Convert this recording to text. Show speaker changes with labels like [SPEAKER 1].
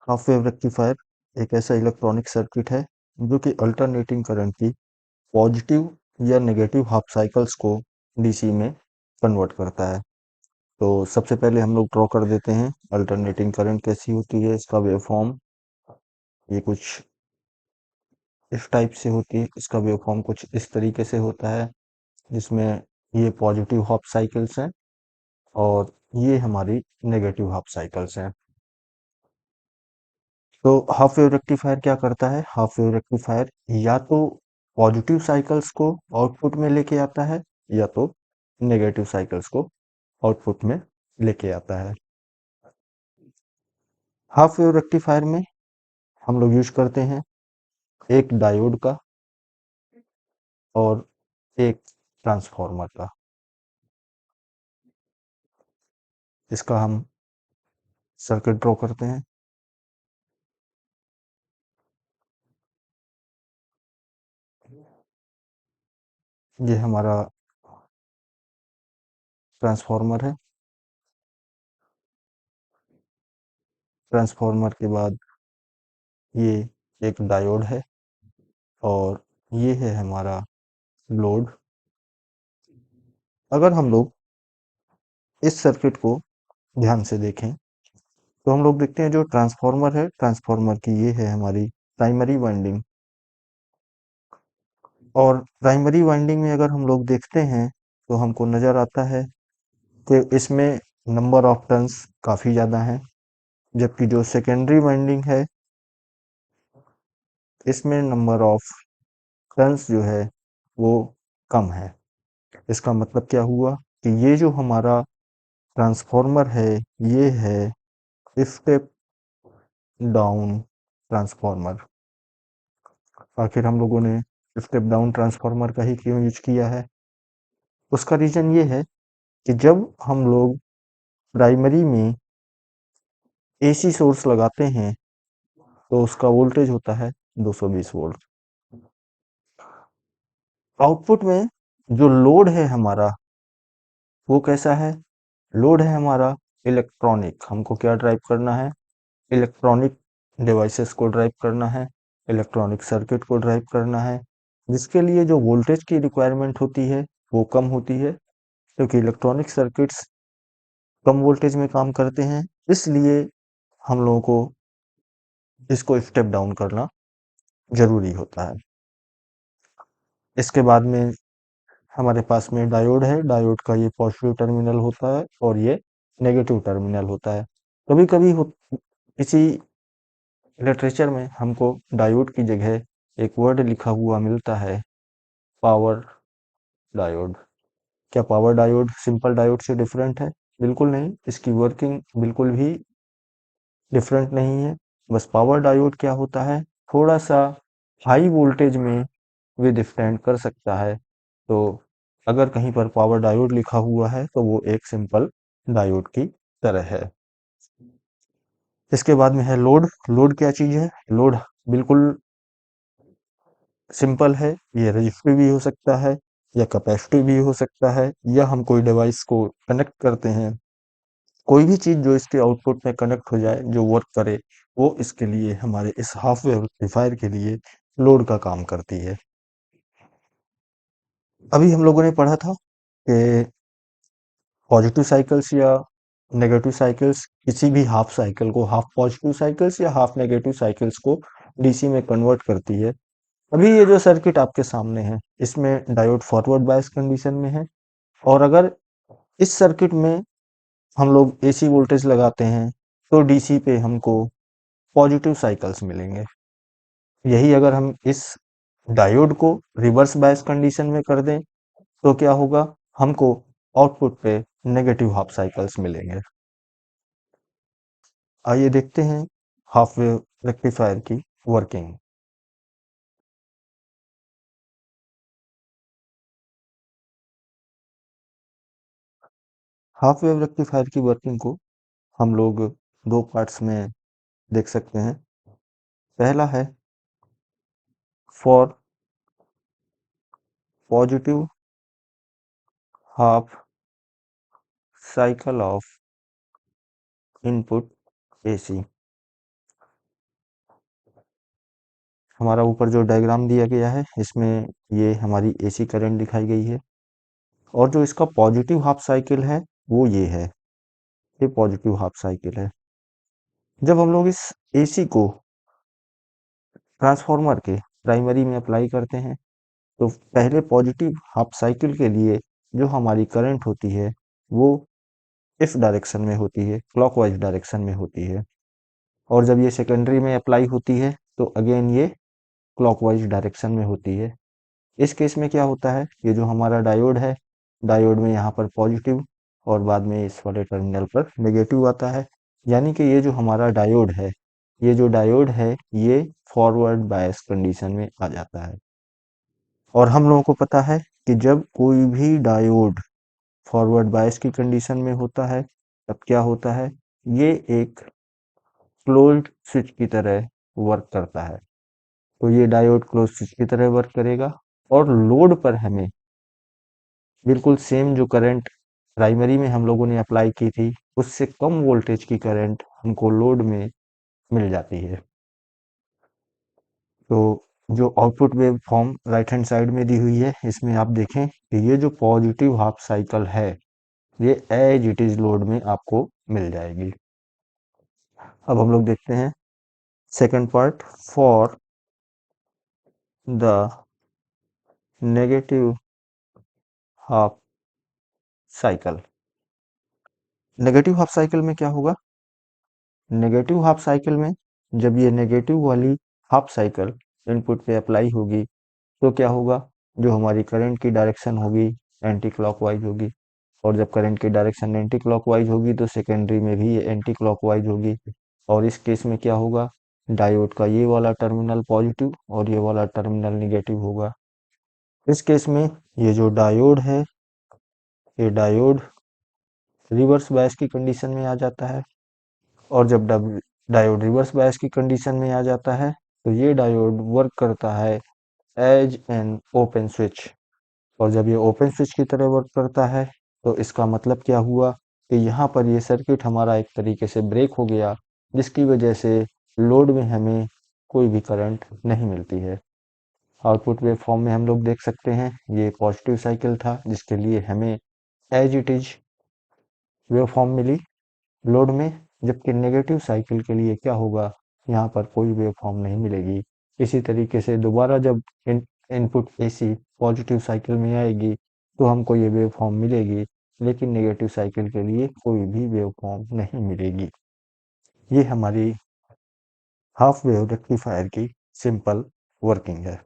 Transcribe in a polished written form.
[SPEAKER 1] Half wave rectifier एक ऐसा electronic circuit है जो कि अल्टरनेटिंग करंट की पॉजिटिव या नेगेटिव हाफ साइकिल्स को डीसी में कन्वर्ट करता है। तो सबसे पहले हम लोग ड्रॉ कर देते हैं अल्टरनेटिंग करंट कैसी होती है, इसका वेवफॉर्म ये कुछ इस टाइप से होती है। इसका वेवफॉर्म कुछ इस तरीके से होता है जिसमें ये पॉजिटिव हाफ साइकिल्स हैं और ये हमारी नेगेटिव हाफ साइकिल्स हैं। तो हाफ वेव रेक्टिफायर क्या करता है? हाफ वेव रेक्टिफायर या तो पॉजिटिव साइकिल्स को आउटपुट में लेके आता है या तो नेगेटिव साइकिल्स को आउटपुट में लेके आता है। हाफ वेव रेक्टिफायर में हम लोग यूज करते हैं एक डायोड का और एक ट्रांसफार्मर का। इसका हम सर्किट ड्रॉ करते हैं। ये हमारा ट्रांसफार्मर है। ट्रांसफार्मर के बाद ये एक डायोड है और ये है हमारा लोड। अगर हम लोग इस सर्किट को ध्यान से देखें तो हम लोग देखते हैं जो ट्रांसफार्मर है, ट्रांसफार्मर की ये है हमारी प्राइमरी वाइंडिंग। और प्राइमरी वाइंडिंग में अगर हम लोग देखते हैं तो हमको नजर आता है कि इसमें नंबर ऑफ टर्न्स काफी ज्यादा है, जबकि जो सेकेंडरी वाइंडिंग है इसमें नंबर ऑफ टर्न्स जो है वो कम है। इसका मतलब क्या हुआ कि ये जो हमारा ट्रांसफार्मर है ये है स्टेप डाउन ट्रांसफार्मर। आखिर हम लोगों ने स्टेप डाउन ट्रांसफार्मर का ही क्यों यूज किया है? उसका रीजन ये है कि जब हम लोग प्राइमरी में एसी सोर्स लगाते हैं तो उसका वोल्टेज होता है 220 वोल्ट। आउटपुट में जो लोड है हमारा वो कैसा है? लोड है हमारा इलेक्ट्रॉनिक। हमको क्या ड्राइव करना है? इलेक्ट्रॉनिक डिवाइसेस को ड्राइव करना है, इलेक्ट्रॉनिक सर्किट को ड्राइव करना है, जिसके लिए जो वोल्टेज की रिक्वायरमेंट होती है वो कम होती है, क्योंकि इलेक्ट्रॉनिक सर्किट्स कम वोल्टेज में काम करते हैं। इसलिए हम लोगों को इसको स्टेप डाउन करना जरूरी होता है। इसके बाद में हमारे पास में डायोड है। डायोड का ये पॉजिटिव टर्मिनल होता है और ये नेगेटिव टर्मिनल होता है। कभी कभी किसी लिटरेचर में हमको डायोड की जगह एक वर्ड लिखा हुआ मिलता है, पावर डायोड। क्या पावर डायोड सिंपल डायोड से डिफरेंट है? बिल्कुल नहीं, इसकी वर्किंग बिल्कुल भी डिफरेंट नहीं है। बस पावर डायोड क्या होता है, थोड़ा सा हाई वोल्टेज में विथस्टैंड कर सकता है। तो अगर कहीं पर पावर डायोड लिखा हुआ है तो वो एक सिंपल डायोड की तरह है। इसके बाद में है लोड। लोड क्या चीज है? लोड बिल्कुल सिंपल है, ये रजिस्टिव भी हो सकता है या कैपेसिटिव भी हो सकता है, या हम कोई डिवाइस को कनेक्ट करते हैं, कोई भी चीज जो इसके आउटपुट में कनेक्ट हो जाए, जो वर्क करे, वो इसके लिए हमारे इस हाफ वेव रेक्टिफायर के लिए लोड का काम करती है। अभी हम लोगों ने पढ़ा था कि पॉजिटिव साइकिल्स या नेगेटिव साइकिल्स किसी भी हाफ साइकिल को हाफ पॉजिटिव साइकिल्स या हाफ नेगेटिव साइकिल्स को डीसी में कन्वर्ट करती है। अभी ये जो सर्किट आपके सामने है इसमें डायोड फॉरवर्ड बायस कंडीशन में है, और अगर इस सर्किट में हम लोग एसी वोल्टेज लगाते हैं तो डीसी पे हमको पॉजिटिव साइकिल्स मिलेंगे। यही अगर हम इस डायोड को रिवर्स बायस कंडीशन में कर दें तो क्या होगा? हमको आउटपुट पे नेगेटिव हाफ साइकिल्स मिलेंगे। आइए देखते हैं हाफ वेव रेक्टिफायर की वर्किंग। हाफ वेव रेक्टिफायर की वर्किंग को हम लोग दो पार्ट्स में देख सकते हैं। पहला है for positive half cycle of input AC. हमारा ऊपर जो डायग्राम दिया गया है इसमें ये हमारी एसी करंट दिखाई गई है, और जो इसका पॉजिटिव हाफ साइकिल है वो ये है, ये पॉजिटिव हाफ साइकिल है। जब हम लोग इस एसी को ट्रांसफार्मर के प्राइमरी में अप्लाई करते हैं, तो पहले पॉजिटिव हाफ साइकिल के लिए जो हमारी करंट होती है वो इस डायरेक्शन में होती है, क्लॉकवाइज डायरेक्शन में होती है, और जब ये सेकेंडरी में अप्लाई होती है तो अगेन ये क्लॉकवाइज डायरेक्शन में होती है। इस केस में क्या होता है, ये जो हमारा डायोड है, डायोड में यहाँ पर पॉजिटिव और बाद में इस वाले टर्मिनल पर नेगेटिव आता है, यानी कि ये जो हमारा डायोड है, ये जो डायोड है ये फॉरवर्ड बायस कंडीशन में आ जाता है। और हम लोगों को पता है कि जब कोई भी डायोड फॉरवर्ड बायस की कंडीशन में होता है तब क्या होता है, ये एक क्लोज्ड स्विच की तरह वर्क करता है। तो ये डायोड क्लोज स्विच की तरह वर्क करेगा, और लोड पर हमें बिल्कुल सेम जो करंट प्राइमरी में हम लोगों ने अप्लाई की थी उससे कम वोल्टेज की करंट हमको लोड में मिल जाती है। तो जो output wave form right hand side में दी हुई है इसमें आप देखें कि ये जो पॉजिटिव हाफ साइकिल है ये एज इट इज लोड में आपको मिल जाएगी। अब हम लोग देखते हैं second part, for the negative half cycle. Negative half cycle में क्या होगा, नेगेटिव हाफ साइकिल में जब ये नेगेटिव वाली हाफ साइकिल इनपुट पे अप्लाई होगी तो क्या होगा, जो हमारी करंट की डायरेक्शन होगी एंटी क्लॉकवाइज होगी, और जब करंट की डायरेक्शन एंटी क्लॉकवाइज होगी तो सेकेंडरी में भी ये एंटी क्लॉकवाइज होगी, और इस केस में क्या होगा, डायोड का ये वाला टर्मिनल पॉजिटिव और ये वाला टर्मिनल निगेटिव होगा। इस केस में ये जो डायोड है, ये डायोड रिवर्स बायस की कंडीशन में आ जाता है, और जब डायोड रिवर्स बायस की कंडीशन में आ जाता है तो ये डायोड वर्क करता है एज एन ओपन स्विच, और जब ये ओपन स्विच की तरह वर्क करता है तो इसका मतलब क्या हुआ कि यहाँ पर ये सर्किट हमारा एक तरीके से ब्रेक हो गया, जिसकी वजह से लोड में हमें कोई भी करंट नहीं मिलती है। आउटपुट वेव फॉर्म में हम लोग देख सकते हैं ये पॉजिटिव साइकिल था जिसके लिए हमें as it is wave form मिली लोड में, जबकि नेगेटिव साइकिल के लिए क्या होगा, यहाँ पर कोई वेव फॉर्म नहीं मिलेगी। इसी तरीके से दोबारा जब इनपुट एसी पॉजिटिव साइकिल में आएगी तो हमको ये वेव फॉर्म मिलेगी, लेकिन नेगेटिव साइकिल के लिए कोई भी वेव फॉर्म नहीं मिलेगी। ये हमारी हाफ वेव रेक्टिफायर की सिंपल वर्किंग है।